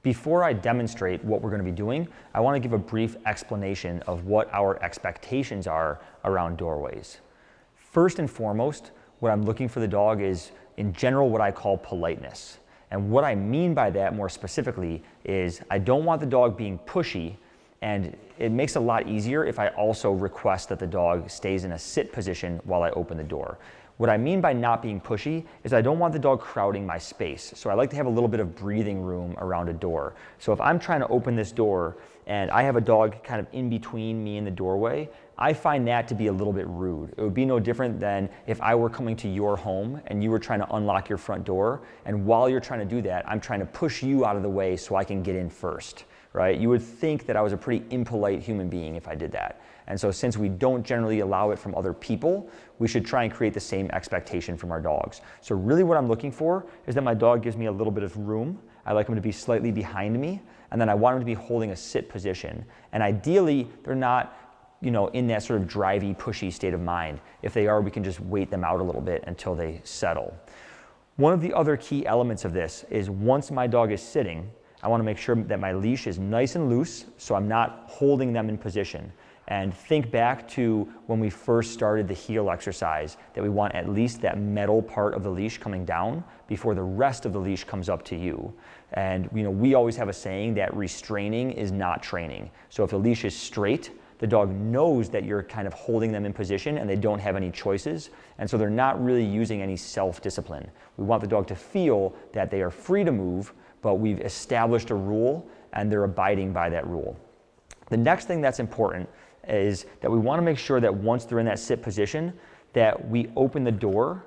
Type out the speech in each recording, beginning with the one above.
Before I demonstrate what we're going to be doing, I want to give a brief explanation of what our expectations are around doorways. First and foremost, what I'm looking for the dog is, in general, what I call politeness. And what I mean by that more specifically is I don't want the dog being pushy, and it makes it a lot easier if I also request that the dog stays in a sit position while I open the door. What I mean by not being pushy is I don't want the dog crowding my space. So I like to have a little bit of breathing room around a door. So if I'm trying to open this door and I have a dog kind of in between me and the doorway, I find that to be a little bit rude. It would be no different than if I were coming to your home and you were trying to unlock your front door, and while you're trying to do that, I'm trying to push you out of the way so I can get in first, right? You would think that I was a pretty impolite human being if I did that. And so since we don't generally allow it from other people, we should try and create the same expectation from our dogs. So really what I'm looking for is that my dog gives me a little bit of room. I like him to be slightly behind me, and then I want him to be holding a sit position. And ideally, they're not, in that sort of drivey, pushy state of mind. If they are, we can just wait them out a little bit until they settle. One of the other key elements of this is once my dog is sitting, I want to make sure that my leash is nice and loose so I'm not holding them in position. And think back to when we first started the heel exercise, that we want at least that metal part of the leash coming down before the rest of the leash comes up to you. And we always have a saying that restraining is not training. So if the leash is straight, the dog knows that you're kind of holding them in position and they don't have any choices. And so they're not really using any self-discipline. We want the dog to feel that they are free to move, but we've established a rule and they're abiding by that rule. The next thing that's important is that we want to make sure that once they're in that sit position, that we open the door,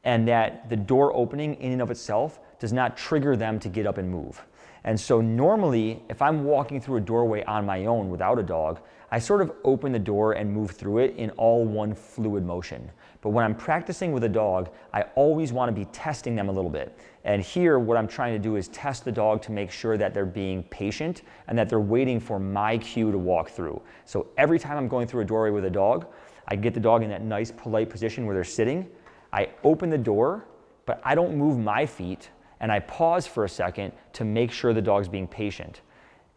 and that the door opening in and of itself does not trigger them to get up and move. And so normally, if I'm walking through a doorway on my own without a dog, I sort of open the door and move through it in all one fluid motion. But when I'm practicing with a dog, I always want to be testing them a little bit. And here, what I'm trying to do is test the dog to make sure that they're being patient and that they're waiting for my cue to walk through. So every time I'm going through a doorway with a dog, I get the dog in that nice, polite position where they're sitting. I open the door, but I don't move my feet, and I pause for a second to make sure the dog's being patient.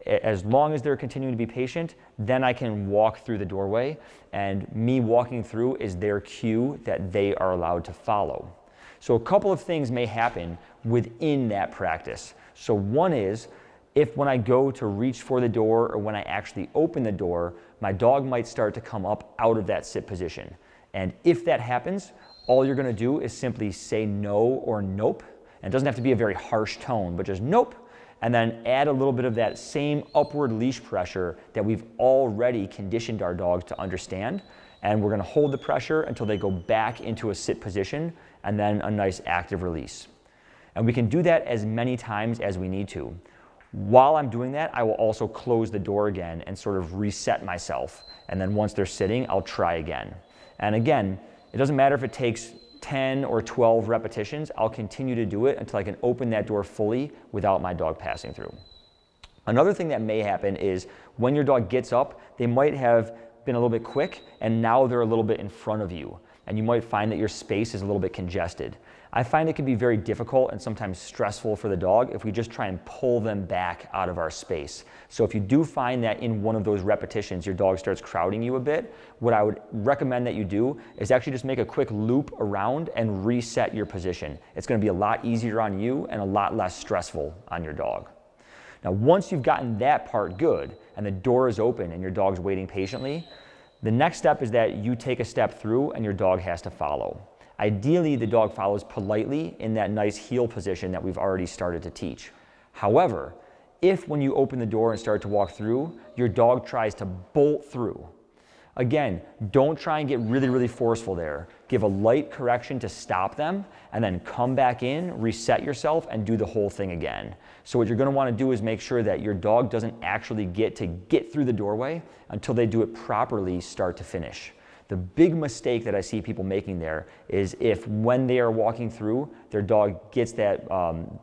As long as they're continuing to be patient, then I can walk through the doorway, and me walking through is their cue that they are allowed to follow. So a couple of things may happen within that practice. So one is, if when I go to reach for the door or when I actually open the door, my dog might start to come up out of that sit position. And if that happens, all you're going to do is simply say no or nope. And it doesn't have to be a very harsh tone, but just nope. And then add a little bit of that same upward leash pressure that we've already conditioned our dogs to understand. And we're going to hold the pressure until they go back into a sit position, and then a nice active release. And we can do that as many times as we need to. While I'm doing that, I will also close the door again and sort of reset myself. And then once they're sitting, I'll try again. And again, it doesn't matter if it takes 10 or 12 repetitions, I'll continue to do it until I can open that door fully without my dog passing through. Another thing that may happen is when your dog gets up, they might have been a little bit quick and now they're a little bit in front of you. And you might find that your space is a little bit congested. I find it can be very difficult and sometimes stressful for the dog if we just try and pull them back out of our space. So if you do find that in one of those repetitions your dog starts crowding you a bit, what I would recommend that you do is actually just make a quick loop around and reset your position. It's going to be a lot easier on you and a lot less stressful on your dog. Now once you've gotten that part good and the door is open and your dog's waiting patiently, the next step is that you take a step through and your dog has to follow. Ideally, the dog follows politely in that nice heel position that we've already started to teach. However, if when you open the door and start to walk through, your dog tries to bolt through, again, don't try and get really, really forceful there. Give a light correction to stop them, and then come back in, reset yourself, and do the whole thing again. So what you're going to want to do is make sure that your dog doesn't actually get through the doorway until they do it properly start to finish. The big mistake that I see people making there is if when they are walking through, their dog gets that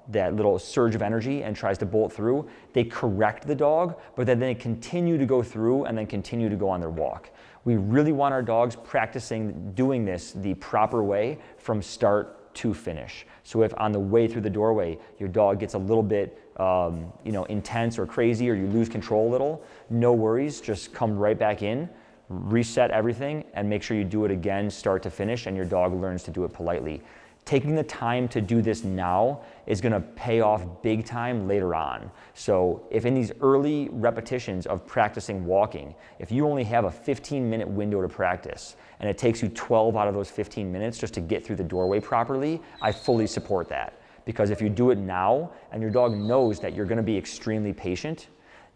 little surge of energy and tries to bolt through, they correct the dog, but then they continue to go through and then continue to go on their walk. We really want our dogs practicing doing this the proper way from start to finish. So if on the way through the doorway, your dog gets a little bit intense or crazy, or you lose control a little, no worries, just come right back in, reset everything, and make sure you do it again, start to finish, and your dog learns to do it politely. Taking the time to do this now is going to pay off big time later on. So if in these early repetitions of practicing walking, if you only have a 15-minute window to practice and it takes you 12 out of those 15 minutes just to get through the doorway properly, I fully support that. Because if you do it now and your dog knows that you're going to be extremely patient,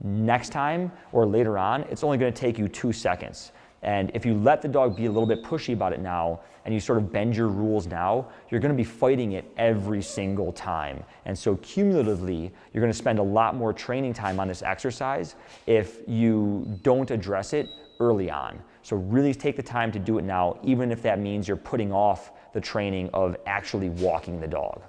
next time or later on, it's only going to take you 2 seconds. And if you let the dog be a little bit pushy about it now, and you sort of bend your rules now, you're going to be fighting it every single time. And so cumulatively, you're going to spend a lot more training time on this exercise if you don't address it early on. So really take the time to do it now, even if that means you're putting off the training of actually walking the dog.